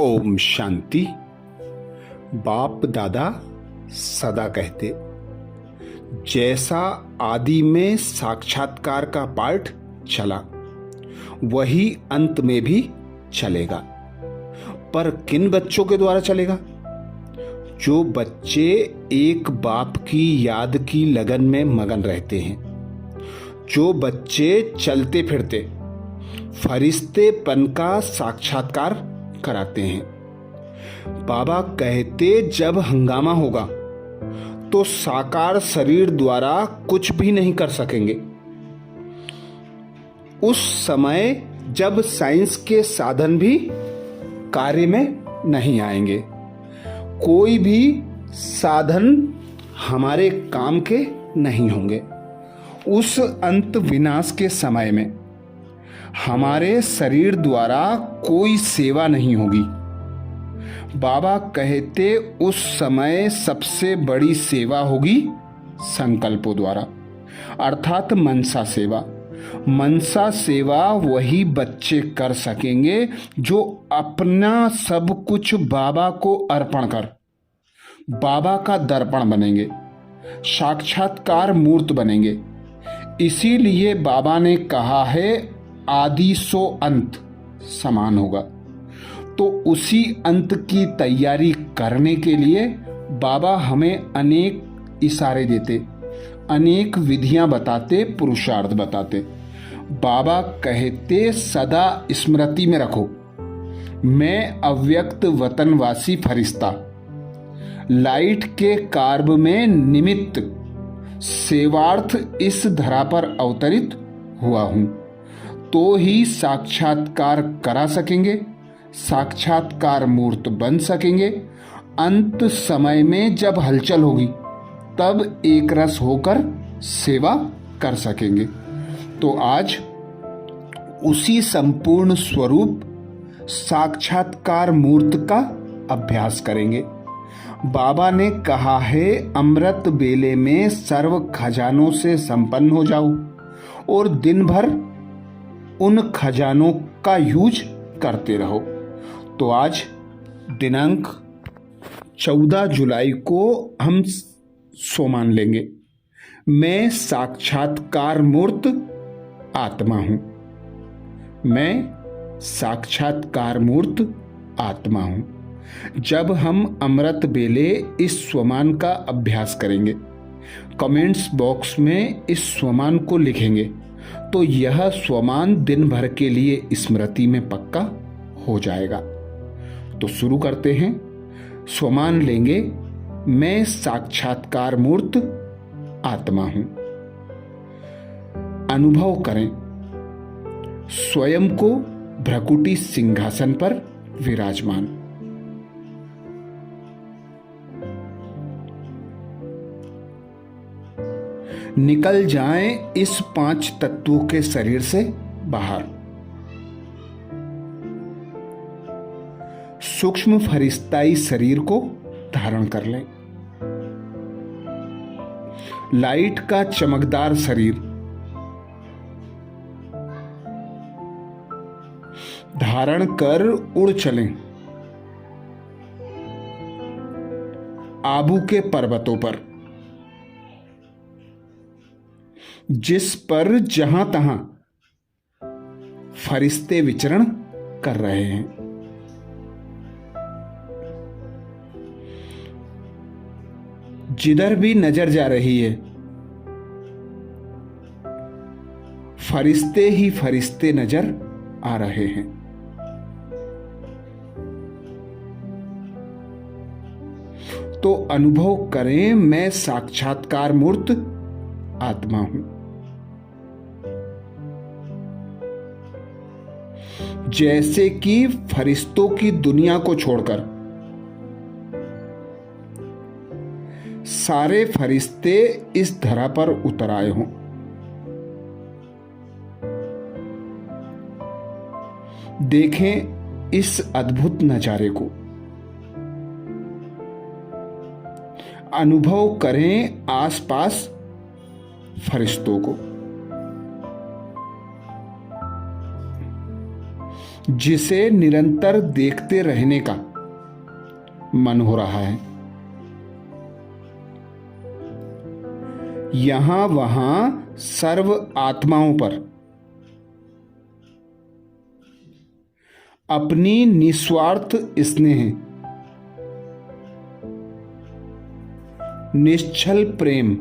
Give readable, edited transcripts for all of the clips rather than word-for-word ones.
ओम शांति। बाप दादा सदा कहते, जैसा आदि में साक्षात्कार का पाठ चला वही अंत में भी चलेगा। पर किन बच्चों के द्वारा चलेगा? जो बच्चे एक बाप की याद की लगन में मगन रहते हैं, जो बच्चे चलते फिरते फरिश्तेपन का साक्षात्कार कराते हैं। बाबा कहते, जब हंगामा होगा तो साकार शरीर द्वारा कुछ भी नहीं कर सकेंगे। उस समय जब साइंस के साधन भी कार्य में नहीं आएंगे, कोई भी साधन हमारे काम के नहीं होंगे। उस अंत विनाश के समय में हमारे शरीर द्वारा कोई सेवा नहीं होगी। बाबा कहते, उस समय सबसे बड़ी सेवा होगी संकल्पों द्वारा, अर्थात मनसा सेवा। मनसा सेवा वही बच्चे कर सकेंगे जो अपना सब कुछ बाबा को अर्पण कर बाबा का दर्पण बनेंगे, साक्षात्कार मूर्त बनेंगे। इसीलिए बाबा ने कहा है, आदि सो अंत समान होगा। तो उसी अंत की तैयारी करने के लिए बाबा हमें अनेक इशारे देते, अनेक विधियां बताते, पुरुषार्थ बताते। बाबा कहते, सदा स्मृति में रखो, मैं अव्यक्त वतनवासी फरिश्ता लाइट के कार्ब में निमित्त सेवार्थ इस धरा पर अवतरित हुआ हूं। तो ही साक्षात्कार करा सकेंगे, साक्षात्कार मूर्त बन सकेंगे। अंत समय में जब हलचल होगी तब एक रस होकर सेवा कर सकेंगे। तो आज उसी संपूर्ण स्वरूप साक्षात्कार मूर्त का अभ्यास करेंगे। बाबा ने कहा है, अमृत बेले में सर्व खजानों से संपन्न हो जाओ और दिन भर उन खजानों का यूज करते रहो। तो आज दिनांक 14 जुलाई को हम सोमान लेंगे, मैं साक्षात्कार मूर्त आत्मा हूं। मैं साक्षात्कार मूर्त आत्मा हूं। जब हम अमृत बेले इस स्वमान का अभ्यास करेंगे, कमेंट्स बॉक्स में इस स्वमान को लिखेंगे, तो यह स्वमान दिन भर के लिए स्मृति में पक्का हो जाएगा। तो शुरू करते हैं। स्वमान लेंगे, मैं साक्षात्कार मूर्त आत्मा हूं। अनुभव करें स्वयं को भ्रकुटी सिंहासन पर विराजमान। निकल जाएं इस 5 तत्वों के शरीर से बाहर। सूक्ष्म फरिश्ताई शरीर को धारण कर लें। लाइट का चमकदार शरीर धारण कर उड़ चलें आबू के पर्वतों पर, जिस पर जहां तहां फरिश्ते विचरण कर रहे हैं। जिधर भी नजर जा रही है, फरिश्ते ही फरिश्ते नजर आ रहे हैं। तो अनुभव करें, मैं साक्षात्कार मूर्त आत्मा हूं। जैसे कि फरिश्तों की दुनिया को छोड़कर सारे फरिश्ते इस धरा पर उतर आए हों। देखें इस अद्भुत नजारे को, अनुभव करें आसपास फरिश्तों को। जिसे निरंतर देखते रहने का मन हो रहा है। यहां वहां सर्व आत्माओं पर अपनी निस्वार्थ स्नेह, निश्चल प्रेम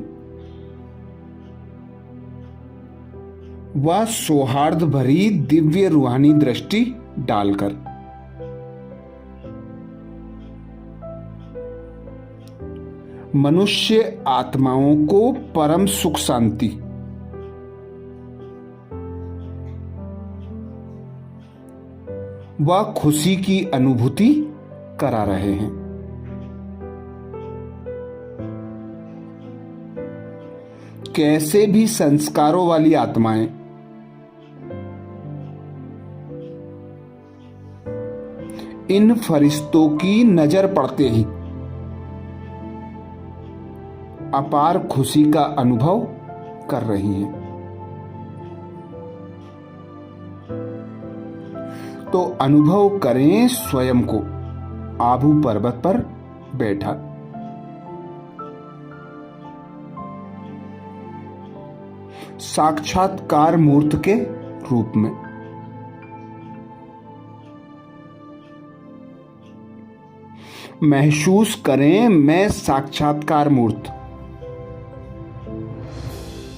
व सौहार्द भरी दिव्य रूहानी दृष्टि डालकर मनुष्य आत्माओं को परम सुख शांति व खुशी की अनुभूति करा रहे हैं। कैसे भी संस्कारों वाली आत्माएं इन फरिश्तों की नजर पड़ते ही अपार खुशी का अनुभव कर रही हैं। तो अनुभव करें स्वयं को आबू पर्वत पर बैठा, साक्षात्कार मूर्त के रूप में। महसूस करें मैं साक्षात्कार मूर्त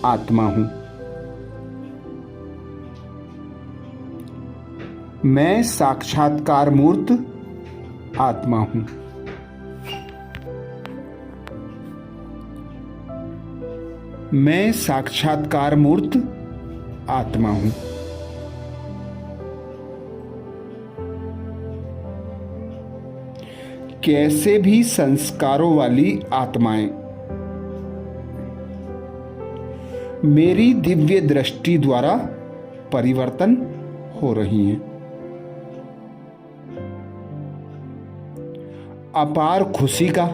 आत्मा हूं। मैं साक्षात्कार मूर्त आत्मा हूं। मैं साक्षात्कार मूर्त आत्मा हूं। कैसे भी संस्कारों वाली आत्माएं मेरी दिव्य दृष्टि द्वारा परिवर्तन हो रही हैं। अपार खुशी का,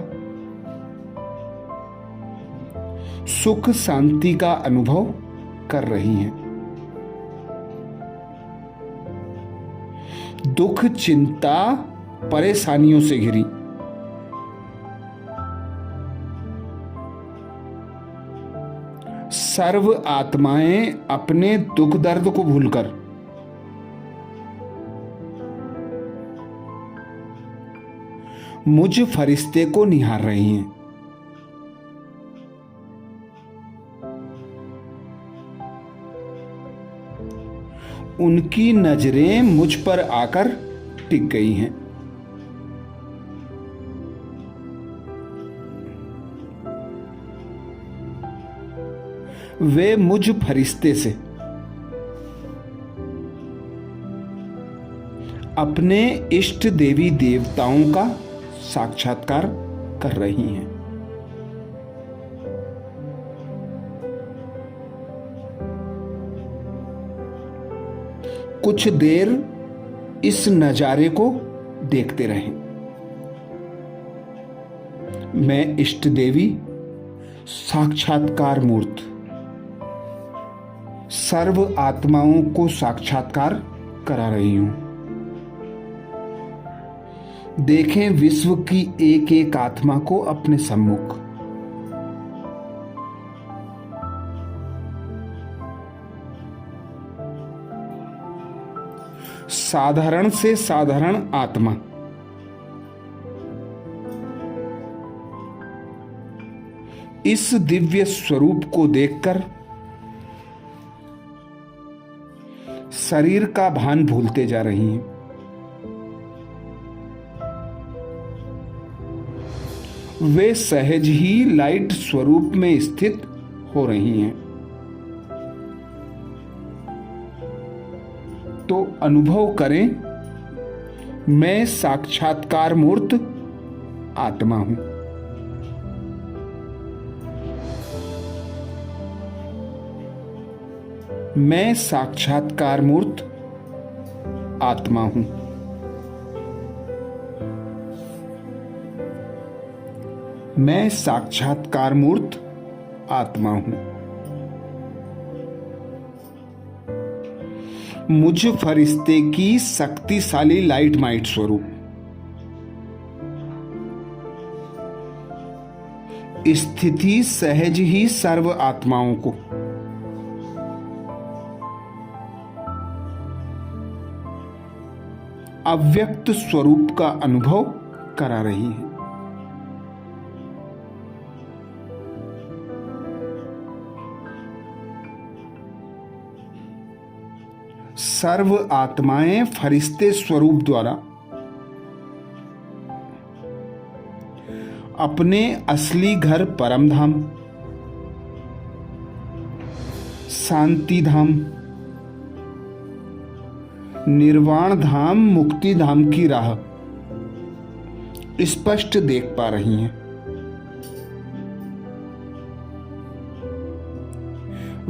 सुख शांति का अनुभव कर रही हैं। दुख चिंता परेशानियों से घिरी सर्व आत्माएं अपने दुख दर्द को भूलकर मुझ फरिश्ते को निहार रही हैं। उनकी नजरें मुझ पर आकर टिक गई हैं। वे मुझ फरिश्ते से अपने इष्ट देवी देवताओं का साक्षात्कार कर रही हैं। कुछ देर इस नजारे को देखते रहें। मैं इष्ट देवी साक्षात्कार मूर्त सर्व आत्माओं को साक्षात्कार करा रही हूं। देखें विश्व की एक एक आत्मा को अपने सम्मुख। साधारण से साधारण आत्मा इस दिव्य स्वरूप को देखकर शरीर का भान भूलते जा रही हैं। वे सहज ही लाइट स्वरूप में स्थित हो रही हैं। तो अनुभव करें मैं साक्षात्कार मूर्त आत्मा हूं। मैं साक्षात्कार मूर्त आत्मा हूं। मैं साक्षात्कार मूर्त आत्मा हूं। मुझ फरिश्ते की शक्तिशाली लाइट माइट स्वरूप, स्थिति सहज ही सर्व आत्माओं को अव्यक्त स्वरूप का अनुभव करा रही है। सर्व आत्माएं फरिश्ते स्वरूप द्वारा अपने असली घर परम धाम, शांति धाम, निर्वाण धाम, मुक्ति धाम की राह स्पष्ट देख पा रही हैं।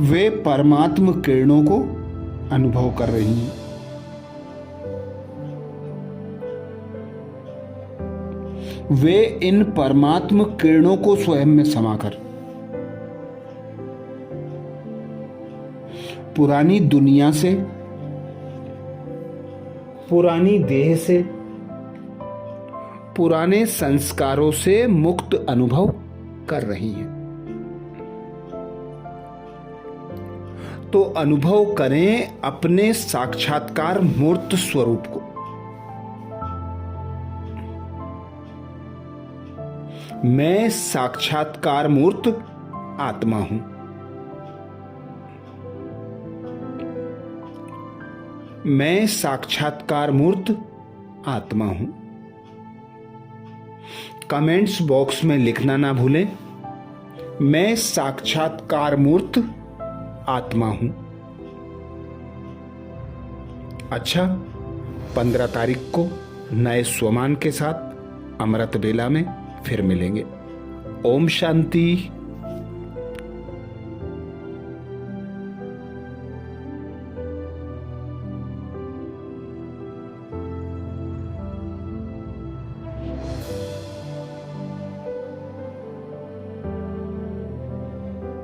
वे परमात्म किरणों को अनुभव कर रही हैं। वे इन परमात्म किरणों को स्वयं में समाकर पुरानी दुनिया से, पुरानी देह से, पुराने संस्कारों से मुक्त अनुभव कर रही हैं। तो अनुभव करें अपने साक्षात्कार मूर्त स्वरूप को। मैं साक्षात्कार मूर्त आत्मा हूं। मैं साक्षात्कार मूर्त आत्मा हूं। कमेंट्स बॉक्स में लिखना ना भूलें, मैं साक्षात्कार मूर्त आत्मा हूं। अच्छा, 15 तारीख को नए स्वमान के साथ अमृत बेला में फिर मिलेंगे। ओम शांति।